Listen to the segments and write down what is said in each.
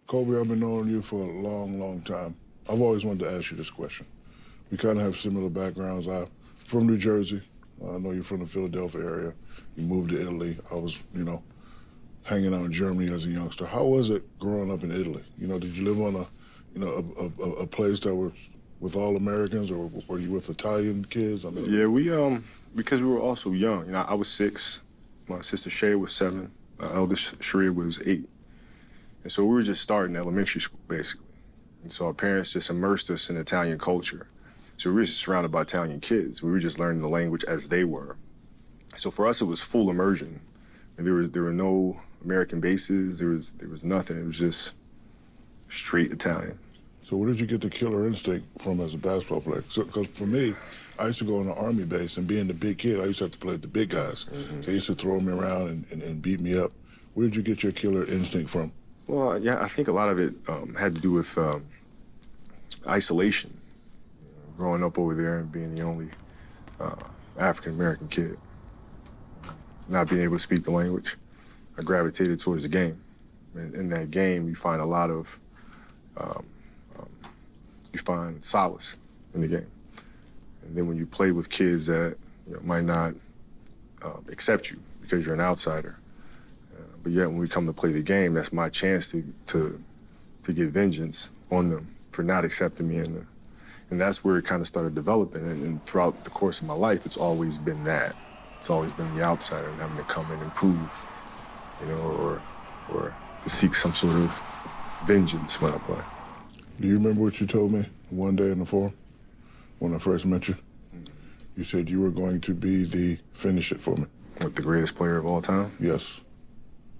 Kobe, I've been knowing you for a long, long time. I've always wanted to ask you this question. We kind of have similar backgrounds. I'm from New Jersey. I know you're from the Philadelphia area. You moved to Italy. I was, hanging out in Germany as a youngster. How was it growing up in Italy? Did you live on a place that was with all Americans, or were you with Italian kids? Yeah, we because we were also young. I was 6. My sister Shay was 7. Our eldest Sharia was 8. And so we were just starting elementary school, basically. And so our parents just immersed us in Italian culture. So we were just surrounded by Italian kids. We were just learning the language as they were. So for us, it was full immersion. And there were no American bases. There was nothing. It was just straight Italian. So where did you get the killer instinct from as a basketball player? Because for me, I used to go on the Army base, and being the big kid, I used to have to play with the big guys. Mm-hmm. So they used to throw me around and beat me up. Where did you get your killer instinct from? Well, yeah, I think a lot of it had to do with isolation. Growing up over there and being the only African-American kid. Not being able to speak the language, I gravitated towards the game. And in that game, you find a lot of, you find solace in the game. And then when you play with kids that might not accept you because you're an outsider, but yet when we come to play the game, that's my chance to get vengeance on them for not accepting me. And that's where it kind of started developing. And throughout the course of my life, it's always been that. It's always been the outsider and having to come in and prove, or to seek some sort of vengeance when I play. Do you remember what you told me one day in the forum when I first met you? Mm-hmm. You said you were going to be the finish it for me. What, the greatest player of all time? Yes.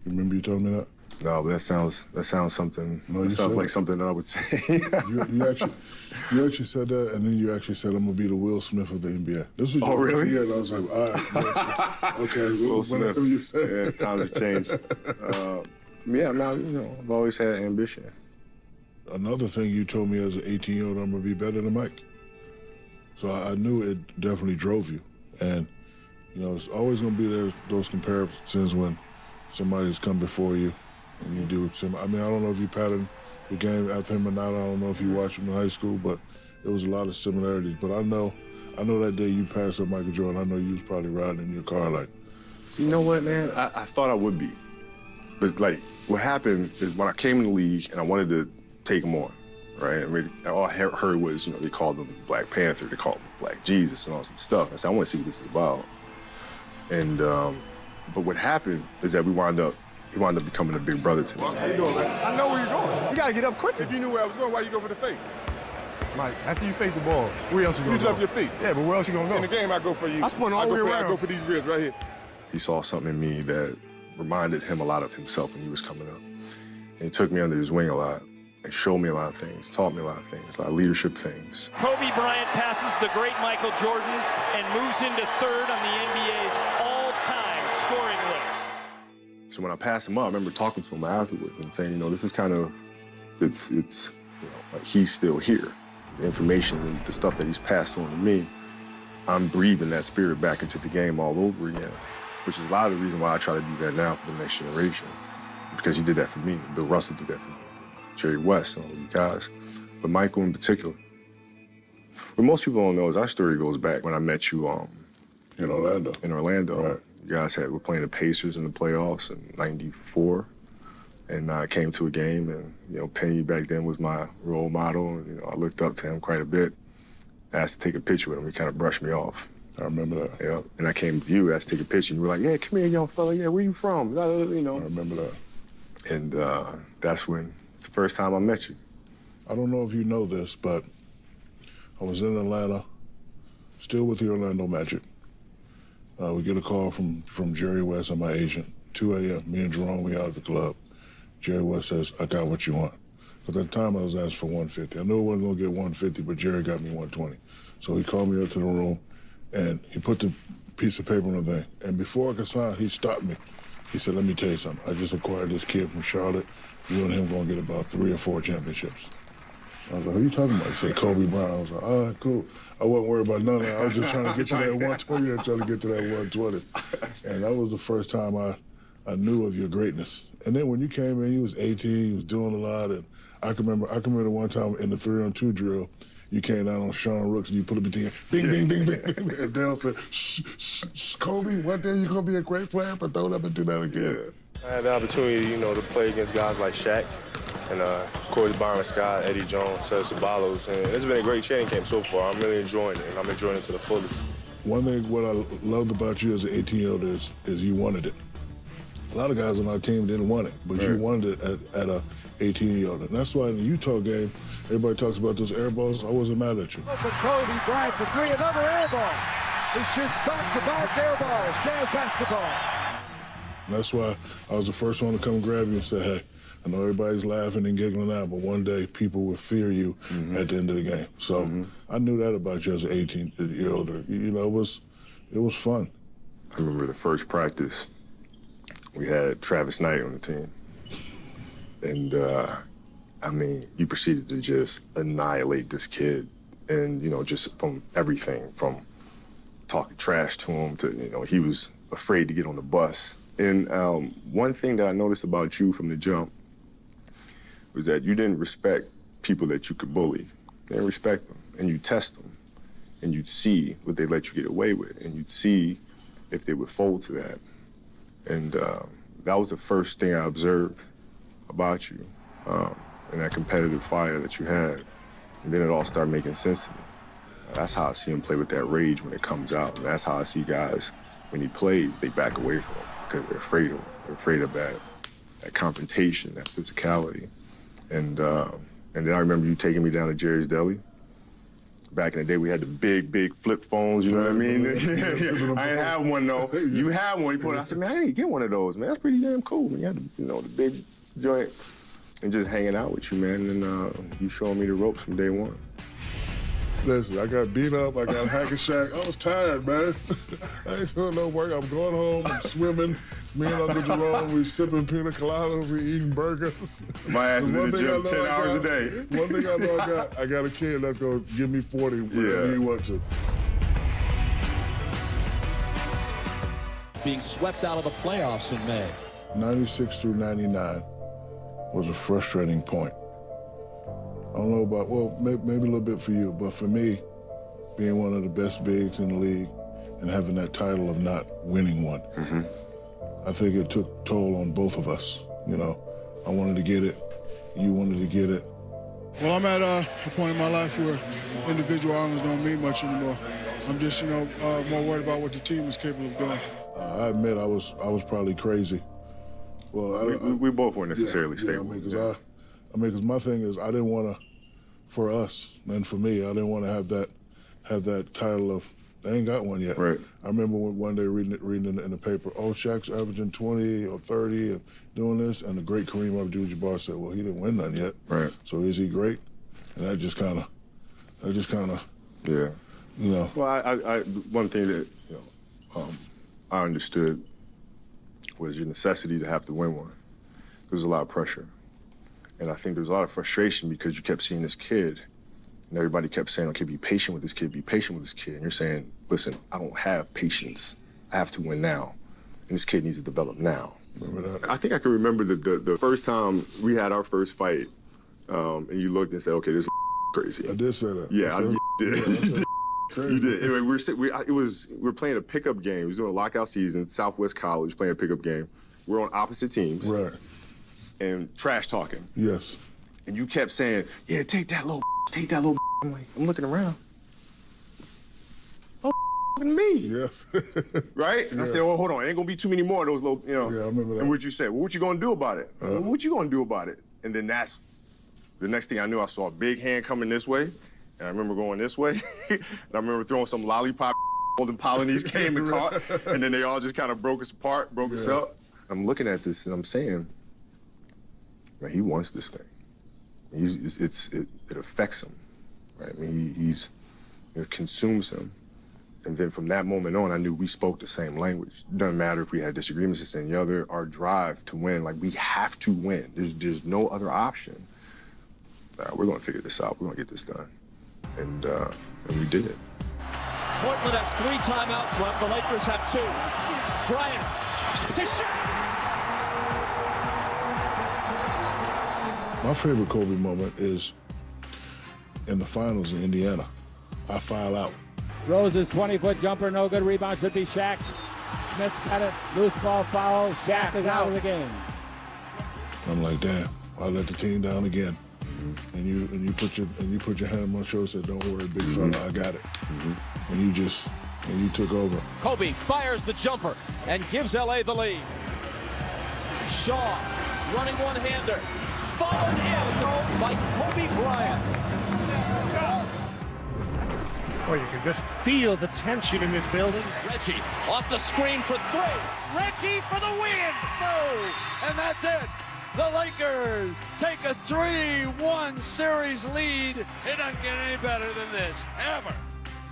You remember you told me that? No, but that sounds something. No, that sounds like something that I would say. you actually said that, and then you actually said, "I'm gonna be the Will Smith of the NBA." This was really? Yeah, and I was like, all right, okay, Will Smith. You said. Yeah, times have changed. Yeah, now I've always had ambition. Another thing you told me as an 18-year-old, I'm gonna be better than Mike. So I knew it definitely drove you, and it's always gonna be those comparisons when somebody's come before you. And you do some. I don't know if you patterned the game after him or not. I don't know if you watched him in high school, but there was a lot of similarities. But I know that day you passed up Michael Jordan, I know you was probably riding in your car like. You know what, man? I thought I would be. But, what happened is when I came in the league and I wanted to take him on, right? All I heard was, they called him Black Panther, they called him Black Jesus and all this stuff. I said, I want to see what this is about. And, but what happened is that he wound up becoming a big brother to me. How you doing, man? I know where you're going. You gotta get up quick. If you knew where I was going, why you go for the fake? Mike, after you fake the ball, where else you gonna go? You left your feet. Yeah, but where else you gonna go? In the game, I go for you. I spun all the way around. I go for these ribs right here. He saw something in me that reminded him a lot of himself when he was coming up. And he took me under his wing a lot and showed me a lot of things, taught me a lot of things, a lot of leadership things. Kobe Bryant passes the great Michael Jordan and moves into third on the NBA's all-time scoring list. So when I passed him up, I remember talking to him afterwards and saying, this is kind of, it's like he's still here. The information and the stuff that he's passed on to me, I'm breathing that spirit back into the game all over again, which is a lot of the reason why I try to do that now for the next generation, because he did that for me. Bill Russell did that for me, Jerry West, and all you guys, but Michael in particular. What most people don't know is our story goes back when I met you in Orlando. In Orlando. Right. You guys were playing the Pacers in the playoffs in '94, and I came to a game, and Penny back then was my role model, and I looked up to him quite a bit. I asked to take a picture with him. He kind of brushed me off. I remember that. Yeah, and I came to you, asked to take a picture, and you were like, "Yeah, come here, young fella. Yeah, where you from?" I remember that. And that's when it's the first time I met you. I don't know if you know this, but I was in Atlanta, still with the Orlando Magic. We get a call from Jerry West and my agent, 2 a.m. Me and Jerome, we out at the club. Jerry West says, I got what you want. At that time, I was asked for 150. I knew I wasn't gonna get 150, but Jerry got me 120. So he called me up to the room, and he put the piece of paper on the thing. And before I could sign, he stopped me. He said, let me tell you something. I just acquired this kid from Charlotte. You and him gonna get about 3 or 4 championships. I was like, who are you talking about? He said, Kobe Bryant. I was like, all right, cool. I wasn't worried about none of that. I was just trying to get to that 120 and trying to get to that 120. And that was the first time I I knew of your greatness. And then when you came in, you was 18, you was doing a lot. And I can remember one time in the 3-on-2 drill, you came down on Sean Rooks and you put up a bing, bing, bing, bing, bing. And Dale said, shh, Kobe, one day you're going to be a great player, but don't ever do that again. I had the opportunity, to play against guys like Shaq and Bryant, Scott, Eddie Jones, Ceballos, and it's been a great training camp so far. I'm really enjoying it, and I'm enjoying it to the fullest. One thing what I loved about you as an 18-year-old is you wanted it. A lot of guys on our team didn't want it, but you wanted it at a 18-year-old. And that's why in the Utah game, everybody talks about those air balls. I wasn't mad at you. Open Kobe Bryant for three, another air ball. He shoots back-to-back air balls, Jazz basketball. And that's why I was the first one to come grab you and say, hey, I know everybody's laughing and giggling now, but one day people will fear you at the end of the game. So I knew that about you as an 18-year-old. It was fun. I remember the first practice, we had Travis Knight on the team. And, you proceeded to just annihilate this kid. And, just from everything, from talking trash to him to, he was afraid to get on the bus. And one thing that I noticed about you from the jump was that you didn't respect people that you could bully. You didn't respect them, and you test them, and you'd see what they let you get away with, and you'd see if they would fold to that. And that was the first thing I observed about you, and that competitive fire that you had. And then it all started making sense to me. That's how I see him play with that rage when it comes out. And that's how I see guys, when he plays, they back away from him because they're afraid of him. They're afraid of that confrontation, that physicality. And then I remember you taking me down to Jerry's Deli. Back in the day, we had the big flip phones, you know what I mean? I didn't have one, though. You had one. You put it. I said, man, I didn't get one of those, man. That's pretty damn cool. You had the big joint and just hanging out with you, man. And you showing me the ropes from day one. Listen, I got beat up, I got hack and shack. I was tired, man. I ain't doing no work. I'm going home, I'm swimming. Me and Uncle Jerome, we sipping pina coladas, we eating burgers. My ass is in the gym 10 hours a day. One thing I know I got a kid that's gonna give me 40 whenever he wants to. Being swept out of the playoffs in May. 96 through 99 was a frustrating point. I don't know about, maybe a little bit for you, but for me, being one of the best bigs in the league and having that title of not winning one, I think it took toll on both of us. I wanted to get it, you wanted to get it. Well, I'm at a point in my life where individual honors don't mean much anymore. I'm just, more worried about what the team is capable of doing. I admit I was probably crazy. Well, we both weren't necessarily stable. Because my thing is, I didn't want to, for us and for me, I didn't want to have that title of, they ain't got one yet. Right. I remember one day reading in the paper, Shaq's averaging 20 or 30 and doing this, and the great Kareem Abdul-Jabbar said, well, he didn't win none yet. Right. So is he great? And that just kind of, yeah. Well, I one thing that, I understood was your necessity to have to win one. There was a lot of pressure. And I think there was a lot of frustration because you kept seeing this kid and everybody kept saying, okay, be patient with this kid, be patient with this kid. And you're saying, listen, I don't have patience. I have to win now. And this kid needs to develop now. Remember that? I think I can remember the first time we had our first fight and you looked and said, okay, this is crazy. I did say that. Yeah, I did. Crazy. You did. Anyway, we were playing a pickup game. We was doing a lockout season, Southwest College, playing a pickup game. We're on opposite teams. Right. And trash talking. Yes. And you kept saying, yeah, take that little. I'm like, I'm looking around. Oh, me. Yes. Right? And I said, well, hold on, ain't gonna be too many more of those little, Yeah, I remember that. And what'd you say? Well, what you gonna do about it? What you gonna do about it? And then that's, the next thing I knew, I saw a big hand coming this way. And I remember going this way. And I remember throwing some lollipop. Golden Polynese came and caught. And then they all just kind of broke us apart, broke us up. I'm looking at this and I'm saying, man, he wants this thing. It affects him, right? I mean, it consumes him. And then from that moment on, I knew we spoke the same language. It doesn't matter if we had disagreements this and the other, our drive to win, like we have to win. There's no other option. We're gonna figure this out, we're gonna get this done. And we did it. Portland has 3 timeouts left, the Lakers have 2. Bryant to Shaq! My favorite Kobe moment is in the finals in Indiana. I foul out. Rose's 20-foot jumper, no good. Rebound should be Shaq. Smith's got it. Loose ball foul. Shaq is out of the game. I'm like, damn, I let the team down again. And you put your hand on my shoulder and said, don't worry, big fella, I got it. And you took over. Kobe fires the jumper and gives LA the lead. Shaw running one-hander. Followed in by Kobe Bryant. Well, you can just feel the tension in this building. Reggie off the screen for three. Reggie for the win! No! And that's it! The Lakers take a 3-1 series lead. It doesn't get any better than this, ever.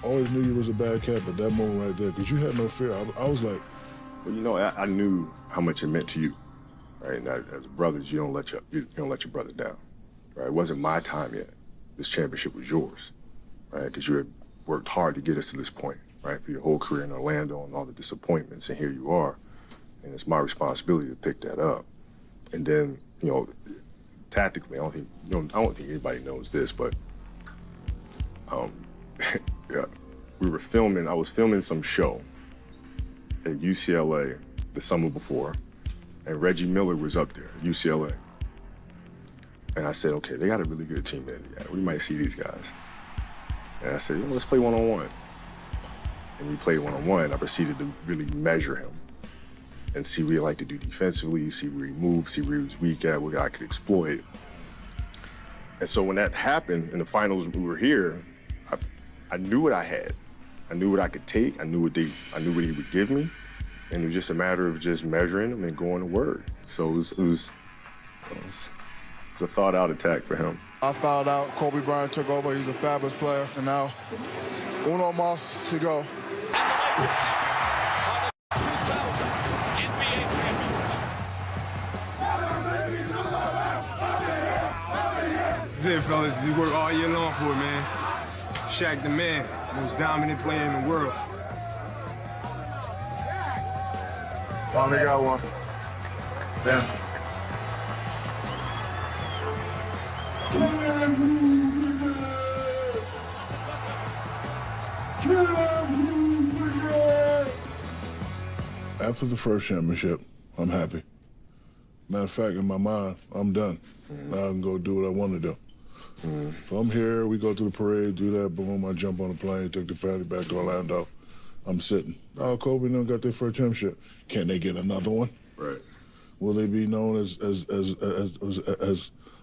Always knew you was a bad cat, but that moment right there, because you had no fear. I was like... Well, you know, I knew how much it meant to you, right? And as brothers, you don't let your brother down, right? It wasn't my time yet. This championship was yours, right? Because you had worked hard to get us to this point, right? For your whole career in Orlando and all the disappointments, and here you are. And it's my responsibility to pick that up. And then, you know, tactically, I don't think anybody knows this, but yeah, I was filming some show at UCLA the summer before, and Reggie Miller was up there at UCLA. And I said, okay, they got a really good team in Indiana. We might see these guys. And I said, let's play one-on-one. And we played one-on-one. I proceeded to really measure him and see what he liked to do defensively, see where he moved, see where he was weak at, what I could exploit. And so when that happened in the finals, we were here, I knew what I had. I knew what I could take. I knew what he would give me. And it was just a matter of just measuring him and going to work. So it was a thought-out attack for him. I fouled out. Kobe Bryant took over. He's a fabulous player. And now, uno más to go. And the Lakers are the 2000 NBA champions. This is it, fellas. You work all year long for it, man. Shaq the man, most dominant player in the world. Finally got one. Damn. After the first championship, I'm happy. Matter of fact, in my mind, I'm done. Now I can go do what I want to do. So I'm here, we go to the parade, do that, boom, I jump on a plane, take the family back to Orlando. I'm sitting. Oh, Kobe and them got their first championship. Can they get another one? Right. Will they be known as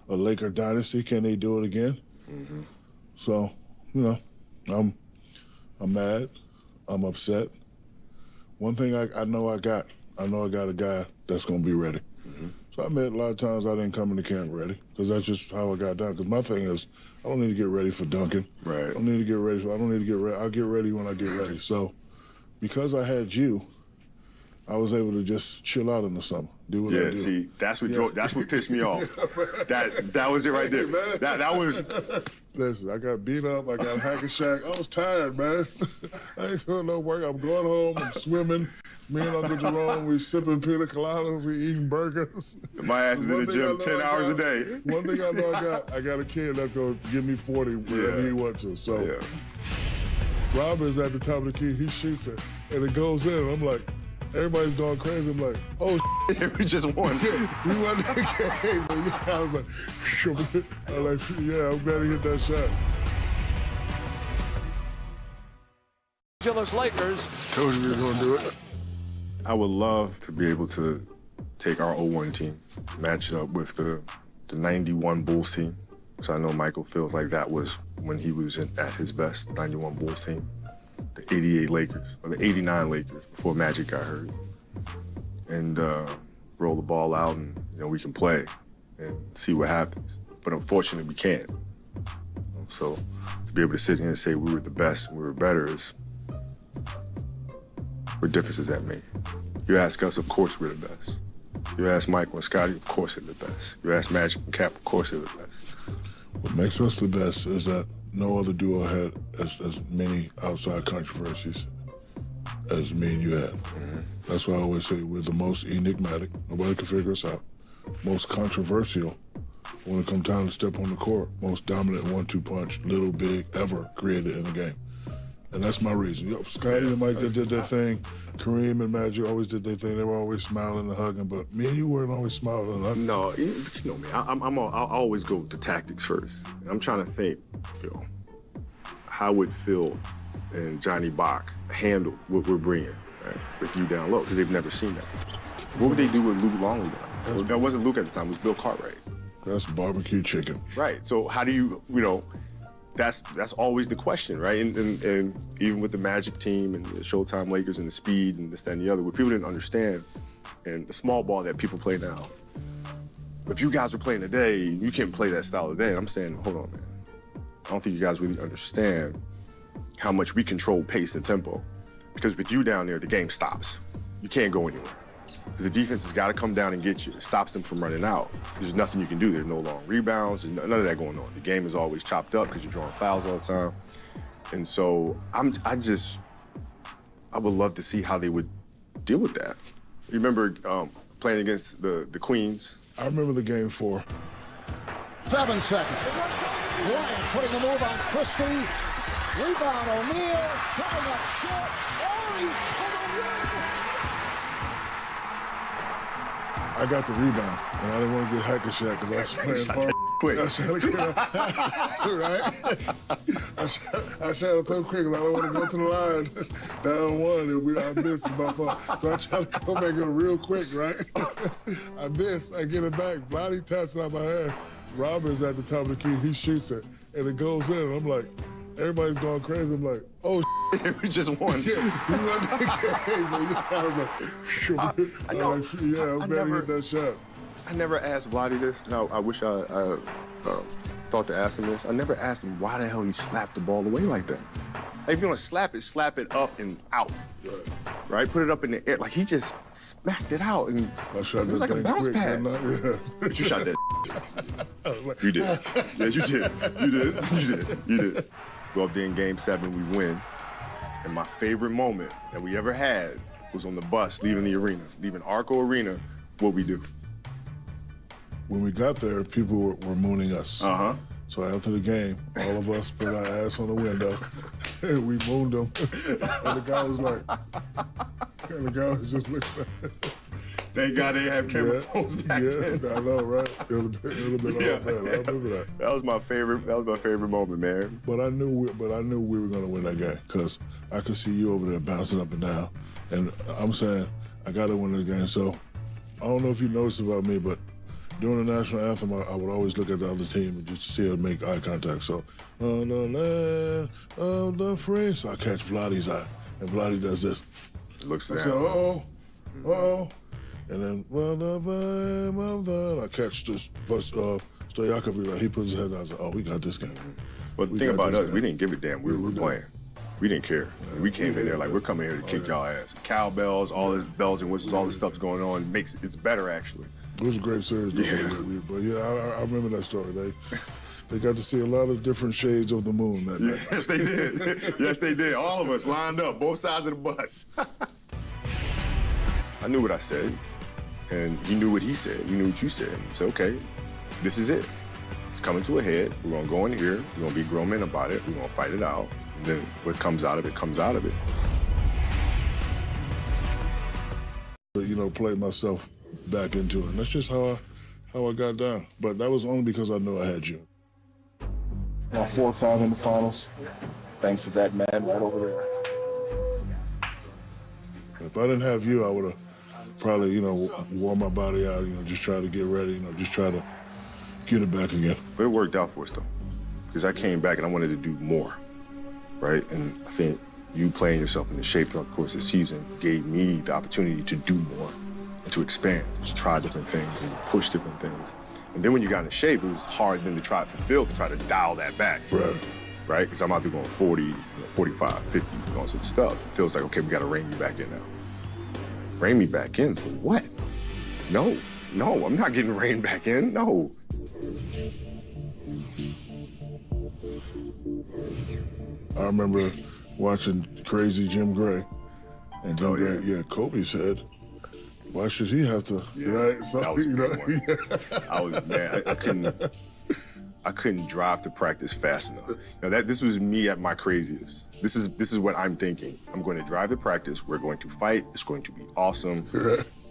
a Laker dynasty? Can they do it again? So, you know, I'm mad, I'm upset. One thing I know I got a guy that's gonna be ready. So I admit a lot of times I didn't come into camp ready, because that's just how I got done. Because my thing is, I don't need to get ready for dunking. Right. I don't need to get ready. I'll get ready when I get ready. So, because I had you, I was able to just chill out in the summer, do what I do. See, that's what pissed me off. That was it right there. That was. Listen, I got beat up. I got hack and shack. I was tired, man. I ain't doing no work. I'm going home. I'm swimming. Me and Uncle Jerome, we sipping pina coladas. We eating burgers. My ass is in the gym 10 hours a day. One thing I know I got a kid that's gonna give me 40 whenever he wants to. So Robin is at the top of the key. He shoots it, and it goes in. I'm like, everybody's going crazy. I'm like, oh, we just won. We won the game. I was like, yeah, I'm glad he hit that shot. Angeles Lakers. Told you we were gonna do it. I would love to be able to take our 01 team, match it up with the 91 Bulls team. So I know Michael feels like that was when he was at his best, 91 Bulls team. The 88 Lakers, or the 89 Lakers, before Magic got hurt. And roll the ball out and, you know, we can play and see what happens. But unfortunately, we can't. So to be able to sit here and say we were the best and we were better is, what difference does that make? You ask us, of course we're the best. You ask Michael and Scotty, of course they're the best. You ask Magic and Cap, of course they're the best. What makes us the best is that no other duo had as many outside controversies as me and you had. That's why I always say we're the most enigmatic. Nobody can figure us out. Most controversial when it comes time to step on the court, most dominant 1-2 punch, little, big, ever created in the game. And that's my reason. Yo, Scotty and Mike, they did their thing. Kareem and Magic always did their thing. They were always smiling and hugging, but me and you weren't always smiling and hugging. No, you know me. I always go to tactics first. I'm trying to think, how would Phil and Johnny Bach handle what we're bringing, right, with you down low? Because they've never seen that. What would they do with Luke Longley down? That wasn't Luke at the time. It was Bill Cartwright. That's barbecue chicken. Right. So how do you that's always the question, right? And even with the Magic team and the Showtime Lakers and the speed and this, that, and the other, what people didn't understand, and the small ball that people play now, if you guys were playing today, you can't play that style today. And I'm saying, hold on, man. I don't think you guys really understand how much we control pace and tempo. Because with you down there, the game stops. You can't go anywhere. Because the defense has got to come down and get you. It stops them from running out. There's nothing you can do. There's no long rebounds. There's none of that going on. The game is always chopped up because you're drawing fouls all the time. And so I would love to see how they would deal with that. You remember playing against the Queens? I remember the game 4. 7 seconds. Bryant putting the move on Christie. Rebound O'Neal. Trying up short. I got the rebound, and I didn't want to get hack a shot because I was playing hard. Quick. Right? I shot it so quick, I don't want to go to the line. Down 1, and I missed by far. So I try to go back in real quick, right? I miss, I get it back. Body taps it out my hand. Robert's at the top of the key, he shoots it, and it goes in. And I'm like, everybody's going crazy. I'm like, oh, we just won. Yeah, we won the game. I was like, I'm ready to hit that shot. I never asked Vlade this, and I wish I thought to ask him this. I never asked him why the hell he slapped the ball away like that. Like, if you want to slap it up and out. Right? Put it up in the air. Like, he just smacked it out. And it was like a bounce pass. Yeah. But you shot that. You did. Yes, you did. You did. Go up there in Game 7, we win. And my favorite moment that we ever had was on the bus leaving the arena, leaving Arco Arena. What we do? When we got there, people were mooning us. Uh-huh. So after the game, all of us put our ass on the window and we mooned them. And the guy was like, and the guy was just looking at it. Thank God they have camera phones back then. I know, right? It would have been all bad. I remember that. That was my favorite moment, man. But I knew we were gonna win that game because I could see you over there bouncing up and down. And I'm saying, I gotta win the game. So I don't know if you noticed about me, but during the national anthem, I would always look at the other team and just see her make eye contact. So, on the land of the free. So I catch Vlade's eye, and Vlade does this. Looks down. I say, uh-oh. And then, well, the vibe of the... I catch this Stojakovic, he puts his head down and says, oh, we got this game. But the thing about us, we didn't give a damn. We were playing. We didn't care. We came in there like, we're coming here to kick y'all ass. Cowbells, all this bells and whistles, all this stuff's going on. It's better, actually. It was a great series. But yeah, I remember that story. They got to see a lot of different shades of the moon that night. Yes, they did. Yes, they did. All of us lined up, both sides of the bus. I knew what I said, and he knew what he said. You knew what you said. I said, okay, this is it. It's coming to a head. We're going to go in here. We're going to be grown men about it. We're going to fight it out. And then what comes out of it, comes out of it. You know, play myself back into it. And that's just how I got down. But that was only because I knew I had you. My 4th time in the finals, thanks to that man right over there. If I didn't have you, I would have probably, wore my body out, just try to get ready, just try to get it back again. But it worked out for us, though, because I came back and I wanted to do more, right? And I think you playing yourself in the shape throughout the course of the season gave me the opportunity to do more and to expand, to try different things and to push different things. And then when you got in shape, it was hard then to try for Phil to try to dial that back. Right? Because I'm out there going 40, 45, 50, all sorts of stuff. It feels like, okay, we got to rein you back in now. Rein me back in for what? No, I'm not getting reined back in, no. I remember watching Crazy Jim Gray. And Jim Gray, Kobe said, Why should he have to, right? So, that was you know. I was, man, I couldn't drive to practice fast enough. This was me at my craziest. This is what I'm thinking. I'm going to drive to practice. We're going to fight. It's going to be awesome.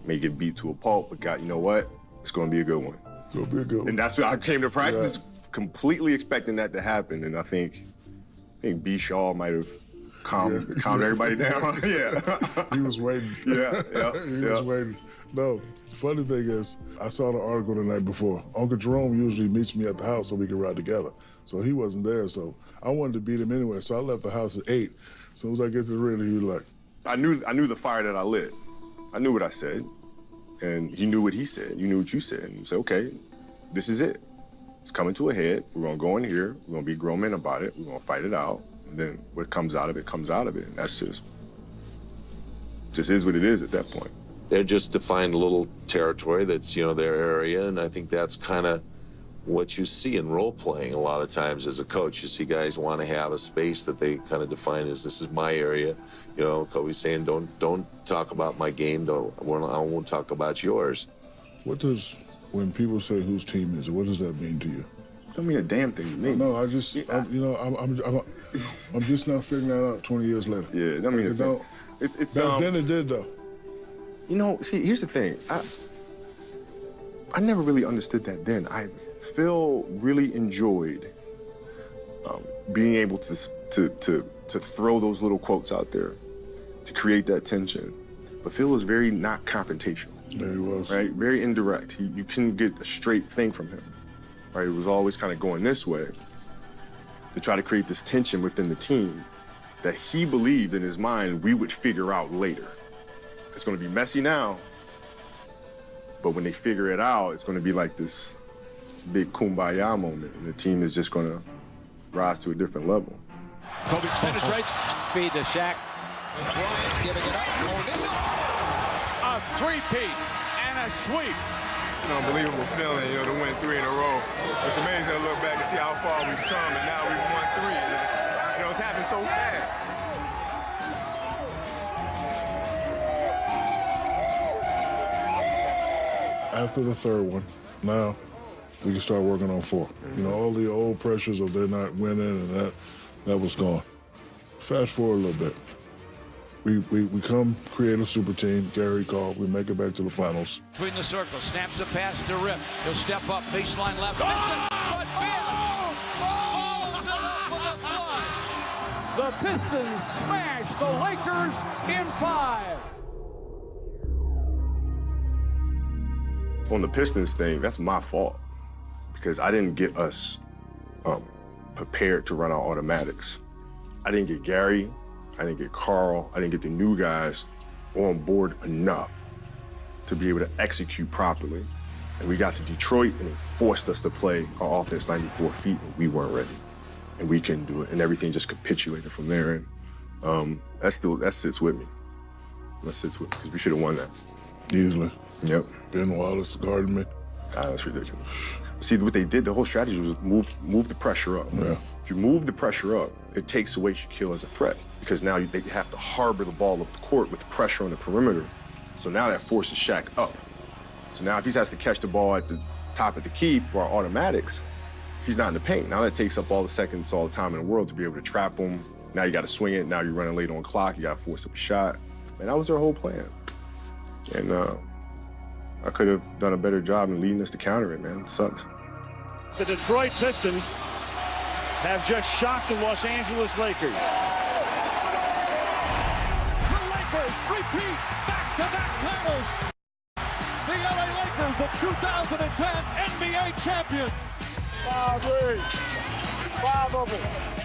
May get beat to a pulp, but God, you know what? It's going to be a good one. It's going to be a good one. And that's what I came to practice, completely expecting that to happen. And I think B. Shaw might have calmed everybody down. He was waiting. He was waiting. No, the funny thing is, I saw the article the night before. Uncle Jerome usually meets me at the house so we can ride together. So he wasn't there, so I wanted to beat him anyway. So I left the house at 8. As soon as I get to the ring, he was like, I knew the fire that I lit. I knew what I said, and he knew what he said. You knew what you said. And you said, okay, this is it. It's coming to a head. We're gonna go in here. We're gonna be grown men about it. We're gonna fight it out. And then what comes out of it comes out of it. And that's just is what it is at that point. They're just defined a little territory that's, their area, and I think that's kind of what you see in role playing a lot of times as a coach. You see guys want to have a space that they kind of define as, this is my area. Kobe's saying, don't talk about my game. I won't talk about yours. When people say whose team is it, what does that mean to you? Don't mean a damn thing to me. No, I'm just not figuring that out 20 years later. Yeah, that mean a thing. Back then it did though. See, here's the thing. I never really understood that then. Phil really enjoyed being able to throw those little quotes out there to create that tension. But Phil was very not confrontational. Yeah, he was. Right? Very indirect. You couldn't get a straight thing from him. Right? It was always kind of going this way to try to create this tension within the team that he believed in his mind we would figure out later. It's going to be messy now, but when they figure it out, it's going to be like this big kumbaya moment, and the team is just going to rise to a different level. Kobe penetrates, feed to Shaq. Bryant giving it up. A three-peat and a sweep. Unbelievable feeling, to win 3 in a row. It's amazing to look back and see how far we've come, and now we've won 3. And it's happened so fast. After the third one, now we can start working on 4. All the old pressures of they're not winning and that was gone. Fast forward a little bit. We come create a super team, Gary called, we make it back to the finals. Between the circles, snaps the pass to Rip. He'll step up, baseline left. The Pistons smash the Lakers in 5. On the Pistons thing, that's my fault because I didn't get us prepared to run our automatics. I didn't get Gary, I didn't get Carl, I didn't get the new guys on board enough to be able to execute properly. And we got to Detroit and it forced us to play our offense 94 feet and we weren't ready. And we couldn't do it. And everything just capitulated from there. And that sits with me. That sits with me because we should have won that. Easily. Yep. Ben Wallace guarding me. That's ridiculous. See, what they did, the whole strategy was move the pressure up. Yeah. If you move the pressure up, it takes away Shaquille as a threat because now they have to harbor the ball up the court with pressure on the perimeter. So now that forces Shaq up. So now if he has to catch the ball at the top of the key for our automatics, he's not in the paint. Now that takes up all the seconds, all the time in the world to be able to trap him. Now you got to swing it. Now you're running late on clock. You got to force up a shot. And that was their whole plan. And I could have done a better job in leading us to counter it, man. It sucks. The Detroit Pistons have just shocked the Los Angeles Lakers. The Lakers repeat back-to-back titles. The LA Lakers, the 2010 NBA champions. 5 of them.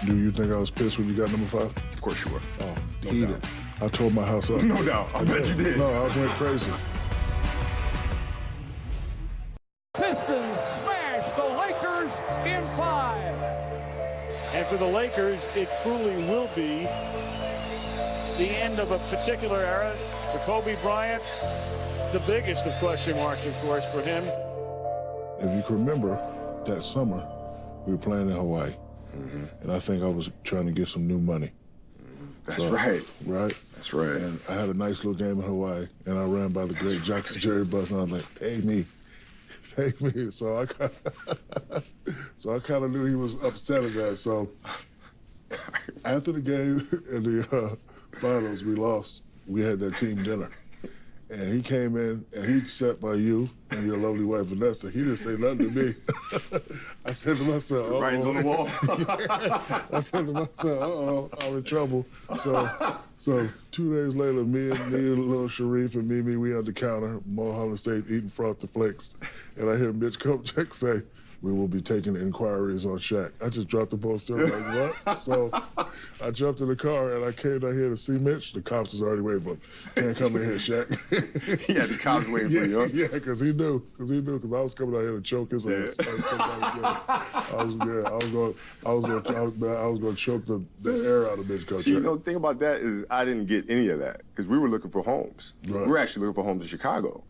Do you think I was pissed when you got number 5? Of course you were. Oh, heated. I tore my house up. No doubt. I bet you did. No, I went crazy. Pistons smash the Lakers in 5. And for the Lakers, it truly will be the end of a particular era. For Kobe Bryant, the biggest of question marks, of course, for him. If you can remember, that summer, we were playing in Hawaii. And I think I was trying to get some new money. That's right. Right? That's right. And I had a nice little game in Hawaii, and I ran by the great Dr. Jerry Buss, and I was like, pay me. Pay me. So I kind of knew he was upset at that. So after the game in the finals, we lost. We had that team dinner. And he came in, and he sat by you and your lovely wife, Vanessa. He didn't say nothing to me. I said to myself, uh-oh. Writing's on the wall. I said to myself, uh-oh, I'm in trouble. So 2 days later, me and little Sharif and Mimi, we on the counter, Mulholland State, eating frosted flakes. And I hear Mitch Kopechek say, we will be taking inquiries on Shaq. I just dropped the ball still like, what? So I jumped in the car and I came down here to see Mitch. The cops was already waiting for him. Can't come in here, Shaq. He had the cops waiting for you, huh? Yeah, because he knew. Because I was coming out here to choke his ass. I was going to choke the air out of Mitch Kopechek. See, the thing about that is I didn't get any of that because we were looking for homes. Right. We were actually looking for homes in Chicago,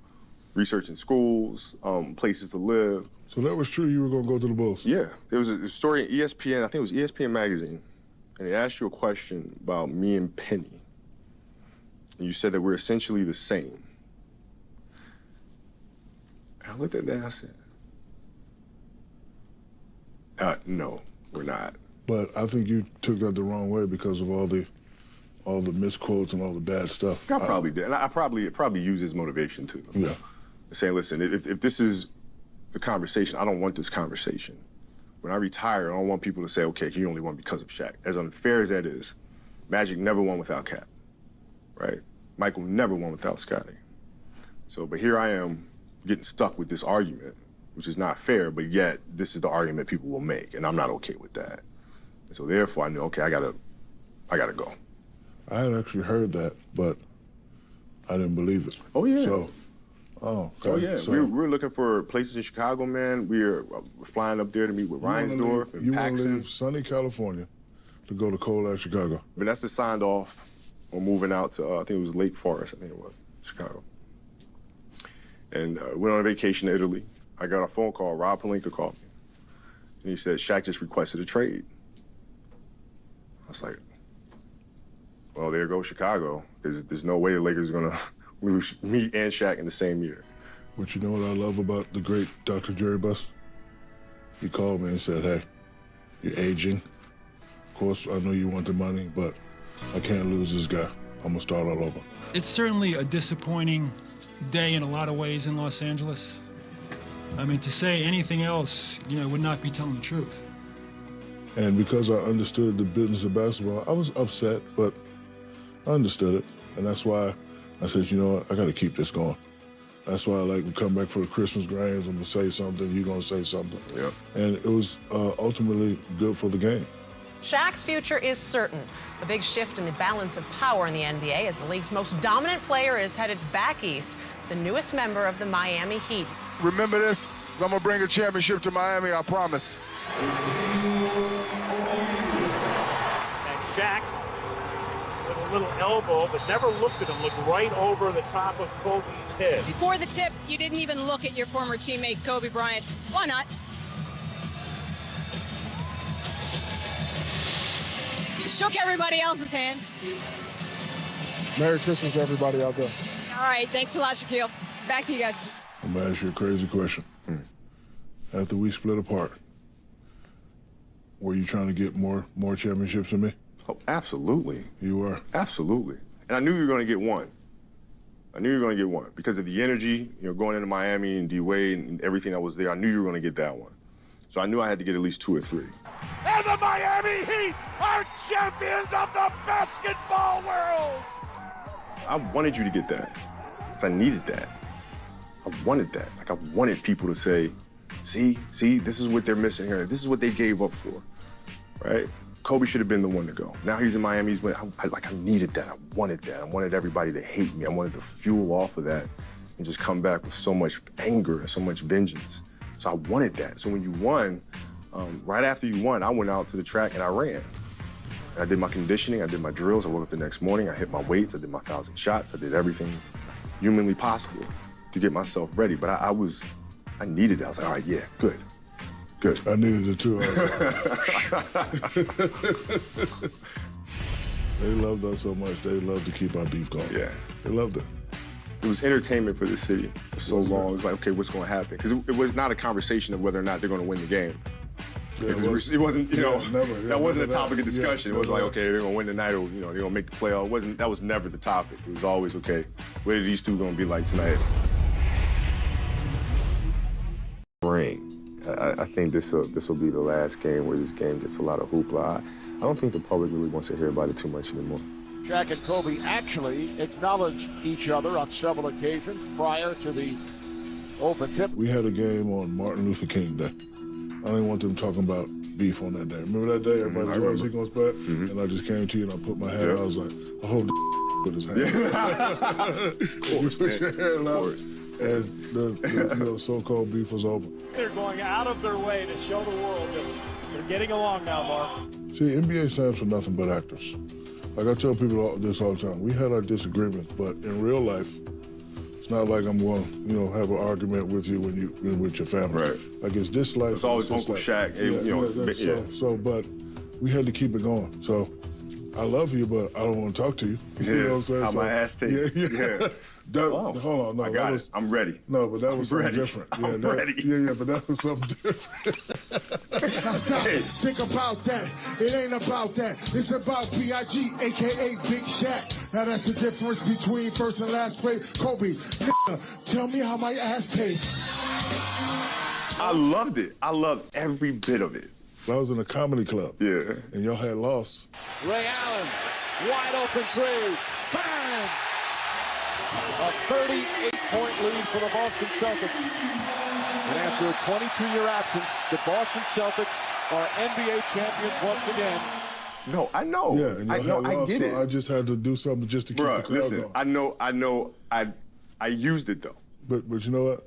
researching schools, places to live. So that was true, you were going to go to the Bulls? Yeah. There was a story in ESPN, I think it was ESPN magazine, and they asked you a question about me and Penny. And you said that we're essentially the same. And I looked at that and I said, no, we're not. But I think you took that the wrong way because of all the misquotes and all the bad stuff. I probably did. And I probably used as motivation too. Yeah. Saying, listen, if this is the conversation, I don't want this conversation. When I retire, I don't want people to say, okay, he only won because of Shaq. As unfair as that is, Magic never won without Cap, right? Michael never won without Scotty. So, but here I am getting stuck with this argument, which is not fair, but yet this is the argument people will make, and I'm not okay with that. And so therefore I knew, okay, I gotta go. I had actually heard that, but I didn't believe it. Oh, yeah. So, okay. Oh, yeah. So, we're looking for places in Chicago, man. We're flying up there to meet with Reinsdorf and you want to Paxson. leave sunny California to go to cold-ass Chicago. Vanessa signed off on moving out to, I think it was Lake Forest, I think it was, Chicago. And went on a vacation to Italy. I got a phone call, Rob Pelinka called me. And he said, Shaq just requested a trade. I was like, well, there goes Chicago, because there's no way the Lakers are gonna lose me and Shaq in the same year. But you know what I love about the great Dr. Jerry Buss? He called me and said, hey, you're aging. Of course, I know you want the money, but I can't lose this guy. I'm gonna start all over. It's certainly a disappointing day in a lot of ways in Los Angeles. I mean, to say anything else, would not be telling the truth. And because I understood the business of basketball, I was upset, but I understood it. And that's why I said, you know what, I gotta keep this going. That's why I like to come back for the Christmas games. I'm gonna say something, you're gonna say something. Yeah. And it was ultimately good for the game. Shaq's future is certain. A big shift in the balance of power in the NBA as the league's most dominant player is headed back east, the newest member of the Miami Heat. Remember this? 'Cause I'm gonna bring a championship to Miami, I promise. And Shaq with a little elbow, but never looked at him, looked right over the top of Kobe's head. Before the tip, you didn't even look at your former teammate, Kobe Bryant. Why not? You shook everybody else's hand. Merry Christmas, everybody out there. All right, thanks a lot, Shaquille. Back to you guys. I'm gonna ask you a crazy question. After we split apart, were you trying to get more championships than me? Oh, absolutely. You were? Absolutely. And I knew you were going to get one. I knew you were going to get one because of the energy, going into Miami and D-Wade and everything that was there. I knew you were going to get that one. So I knew I had to get at least 2 or 3. And the Miami Heat are champions of the basketball world! I wanted you to get that because I needed that. I wanted that. Like, I wanted people to say, see, this is what they're missing here. This is what they gave up for, right? Kobe should have been the one to go. Now he's in Miami. I needed that. I wanted that. I wanted everybody to hate me. I wanted to fuel off of that and just come back with so much anger and so much vengeance. So I wanted that. So when you won, right after you won, I went out to the track and I ran. And I did my conditioning. I did my drills. I woke up the next morning. I hit my weights. I did my 1,000 shots. I did everything humanly possible to get myself ready. But I needed it. I was like, all right, yeah, good. Good. I needed it too. They loved us so much. They loved to keep our beef going. Yeah. They loved it. It was entertainment for the city for so long. It was like, okay, what's going to happen? Because it was not a conversation of whether or not they're going to win the game. Yeah, it wasn't, you know, never, that wasn't a topic of discussion. Yeah, it was like, okay, they're going to win tonight, or you know, they're going to make the playoff. That was never the topic. It was always, okay, what are these two going to be like tonight? I think this will be the last game where this game gets a lot of hoopla. I don't think the public really wants to hear about it too much anymore. Shaq and Kobe actually acknowledged each other on several occasions prior to the open tip. We had a game on Martin Luther King Day. I didn't want them talking about beef on that day. Remember that day? Everybody was, oh, is he going to split? And I just came to you and I put my hat out. I was like, I hope the with his hand. Of course, you put your hand out, and the you know, so-called beef was over. They're going out of their way to show the world that they're getting along now, Mark. See, NBA stands for nothing but actors. Like I tell people this all the time, we had our disagreements, but in real life, it's not like I'm going to, you know, have an argument with you when you're with your family. Right. Like it's this life. It's always Uncle Shaq. But we had to keep it going. So I love you, but I don't want to talk to you. Yeah. You know what I'm saying? How my ass tastes. Yeah. Hold on, no. I got it. I'm ready. No, but that was something ready. different. I'm ready. Yeah, but that was something different. Now stop, think about that. It ain't about that. It's about B.I.G., a.k.a. Big Shaq. Now that's the difference between first and last play. Kobe, tell me how my ass tastes. I loved it. I loved every bit of it. I was in a comedy club. Yeah. And y'all had lost. Ray Allen, wide open three. Bang! A 38-point lead for the Boston Celtics. And after a 22-year absence, the Boston Celtics are NBA champions once again. No, I know. Yeah, and I know. I get it. I just had to do something just to keep the crowd listen, going. I know. I used it though. But you know what?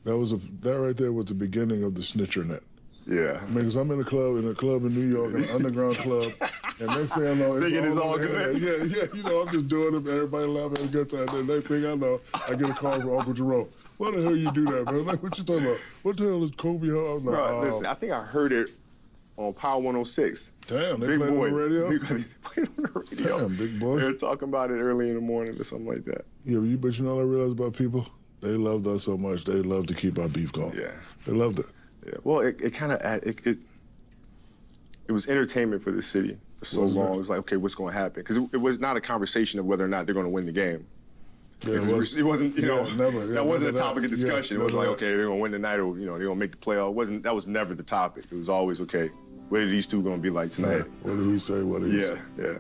That right there was the beginning of the snitcher net. Yeah. I mean, because I'm in a club in New York, an underground club, and they say I know it's all good. Yeah, you know, I'm just doing it, everybody laughing, having a good time. And next thing I know, I get a call from Uncle Jerome. Why the hell you do that, man? Like, what you talking about? What the hell is Kobe? I was like, bro, listen, I think I heard it on Power 106. Damn, they Big played boy. on the radio? They played on the radio. Damn, big boy. They were talking about it early in the morning or something like that. Yeah, but you know what I realized about people? They loved us so much, they loved to keep our beef going. Yeah. They loved it. Yeah, well, it kind of, it was entertainment for the city for so long. It was like, okay, what's going to happen? Because it was not a conversation of whether or not they're going to win the game. Yeah, it wasn't, you know, that wasn't a topic of Yeah, discussion. It was like, okay, they're going to win tonight, or, you know, they're going to make the playoff. That was never the topic. It was always, okay, what are these two going to be like tonight? What did he say? What did he say? Yeah.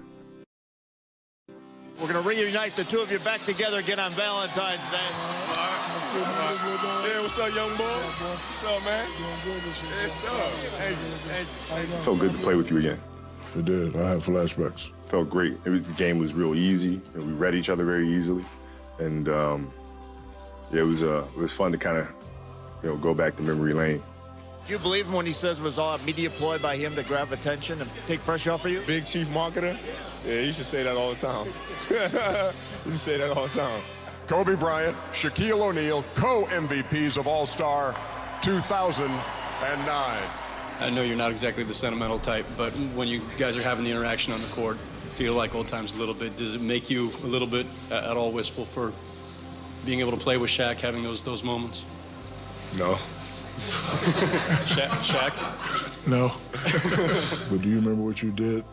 We're going to reunite the two of you back together again on Valentine's Day. Yeah, what's up, young boy? What's up, man? Yes, sir. Hey. Felt good to play with you again. It did. I had flashbacks. Felt great. The game was real easy. We read each other very easily, and yeah, it was fun to kind of, you know, go back to memory lane. Do you believe him when he says it was all a media ploy by him to grab attention and take pressure off of you? Big chief marketer? Yeah, you should say that all the time. You should say that all the time. Kobe Bryant, Shaquille O'Neal, co-MVPs of All-Star 2009. I know you're not exactly the sentimental type, but when you guys are having the interaction on the court, feel like old times a little bit. Does it make you a little bit at all wistful for being able to play with Shaq, having those moments? No. Shaq? No. But do you remember what you did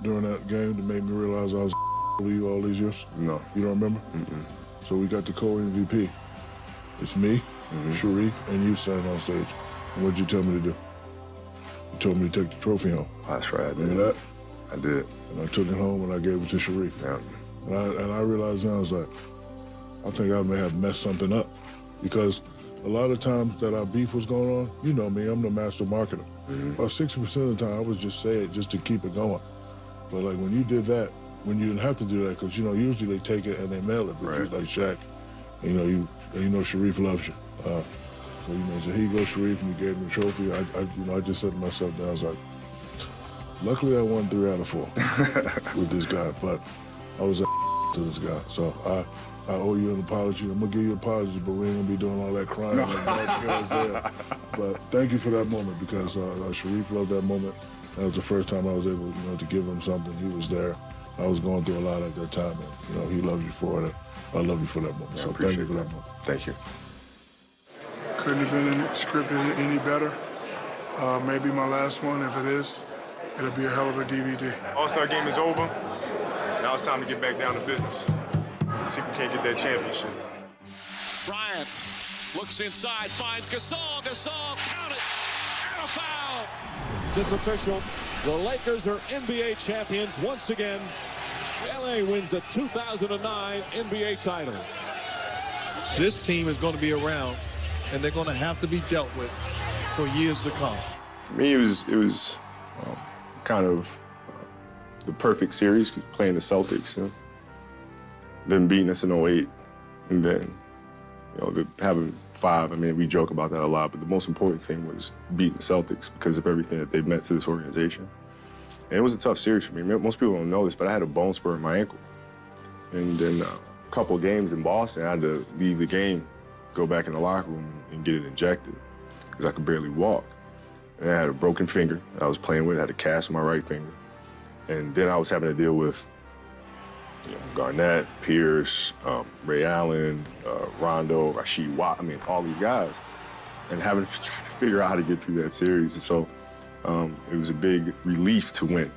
during that game to make me realize I was with you all these years? No. You don't remember? Mm-mm. So we got the co-MVP. It's me, Sharif, and you standing on stage. And what'd you tell me to do? You told me to take the trophy home. That's right, I did. Remember that? I did. And I took it home and I gave it to Sharif. Yeah. And I realized then, I was like, I think I may have messed something up. Because a lot of times that our beef was going on, you know me, I'm the master marketer. About 60% of the time, I would just say it just to keep it going. But like when you did that, when you didn't have to do that, because you know usually they take it and they mail it, but you like Shaq, you know Sharif loves you. So you know, so here you go, Sharif, and you gave him the trophy. I just said to myself down, I was like, luckily I won 3 out of 4 with this guy, but I was to this guy, so I owe you an apology. I'm gonna give you an apology, but we ain't gonna be doing all that crying. But thank you for that moment because Sharif loved that moment. That was the first time I was able, to give him something. He was there, I was going through a lot at that time, and he loved you for it. I love you for that moment. So thank you for that moment. Thank you. Couldn't have been scripted any better. Maybe my last one. If it is, it'll be a hell of a DVD. All-Star game is over. Now it's time to get back down to business. See if we can't get that championship. Bryant looks inside, finds Gasol. Gasol, count it, and a foul. It's official. The Lakers are NBA champions once again. LA wins the 2009 NBA title. This team is going to be around, and they're going to have to be dealt with for years to come. For me, it was kind of the perfect series, playing the Celtics, them beating us in 08, and then having 5. I mean, we joke about that a lot, but the most important thing was beating the Celtics because of everything that they meant to this organization. And it was a tough series for me. Most people don't know this, but I had a bone spur in my ankle. And then a couple of games in Boston, I had to leave the game, go back in the locker room and get it injected because I could barely walk. And I had a broken finger that I was playing with. I had a cast on my right finger. And then I was having to deal with Garnett, Pierce, Ray Allen, Rondo, Rasheed Watt, I mean, all these guys. And trying to figure out how to get through that series. And so it was a big relief to win.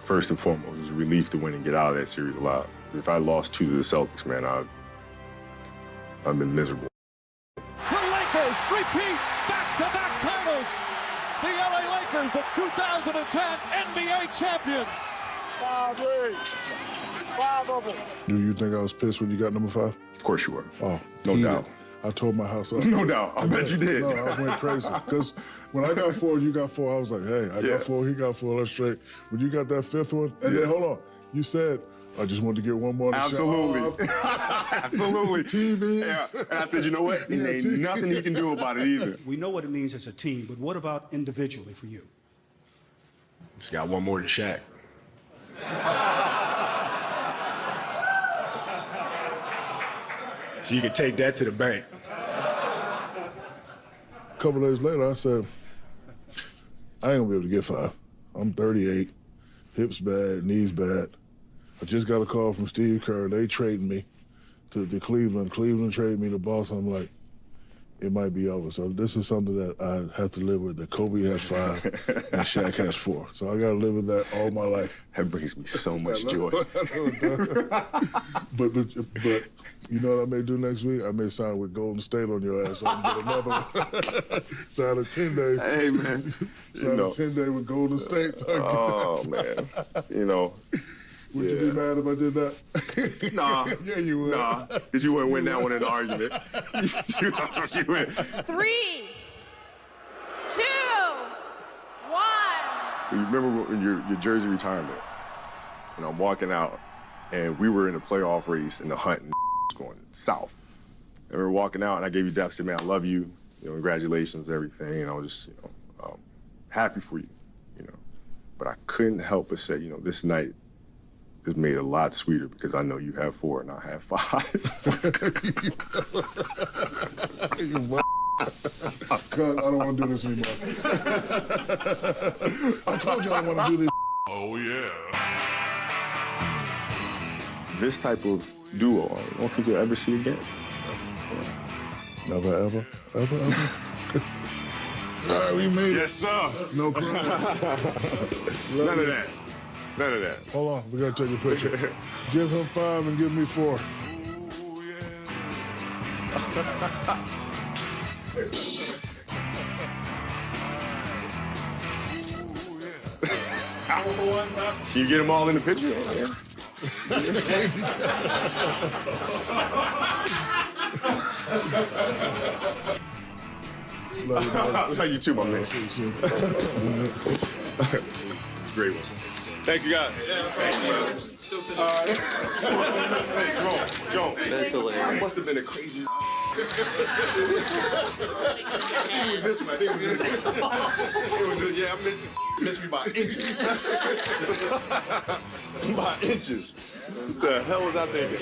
First and foremost, it was a relief to win and get out of that series alive. If I lost 2 to the Celtics, man, I've been miserable. The Lakers repeat back-to-back titles. The LA Lakers, the 2010 NBA champions. 5 rings. 5 of them. Do you think I was pissed when you got number 5? Of course you were. Oh, no doubt. I told my house up. No doubt. I bet you did. No, I went crazy. Because when I got 4, you got 4, I was like, hey, I got 4, he got 4, let's straight. When you got that 5th one, and then hold on, you said, I just wanted to get one more. Absolutely. Absolutely. TVs. Yeah. And I said, you know what? There ain't nothing he can do about it either. We know what it means as a team, but what about individually for you? Just got one more to Shaq. So you can take that to the bank. A couple days later, I said, I ain't gonna be able to get 5. I'm 38, hips bad, knees bad. I just got a call from Steve Kerr. They traded me to Cleveland. Cleveland traded me to Boston. I'm like, it might be over. So this is something that I have to live with, that Kobe has 5 and Shaq has 4. So I got to live with that all my life. That brings me so much joy. But you know what I may do next week? I may sign with Golden State on your ass. So I can get another one. Sign a 10-day. Hey, man. Sign a 10-day with Golden State. Oh, man. Would you be mad if I did that? Nah. Yeah, you would. Nah, because you wouldn't win that one in the argument. you win. 3, 2, 1. You remember when your jersey retirement, and I'm walking out, and we were in a playoff race, and the hunt was going south. And we were walking out, and I gave you that, said, man, I love you, congratulations and everything, and I was just, happy for you, But I couldn't help but say, this night is made a lot sweeter because I know you have 4 and I have 5. God, I don't want to do this anymore. I told you I don't want to do this. Oh, yeah. This type of duo, I don't think you'll ever see again. Never, ever, ever, ever. All right, we made it. Yes, sir. No crime. None of that. None of that. Hold on, we gotta take a picture. Give him 5 and give me 4. Can you get them all in the picture? Love you too, my man. It's a great one. Thank you, guys. Thank you. Still sitting. Joe. That's hilarious. I must have been a crazy. It was this one. It was yeah, I missed me by inches. By inches. What the hell was I thinking?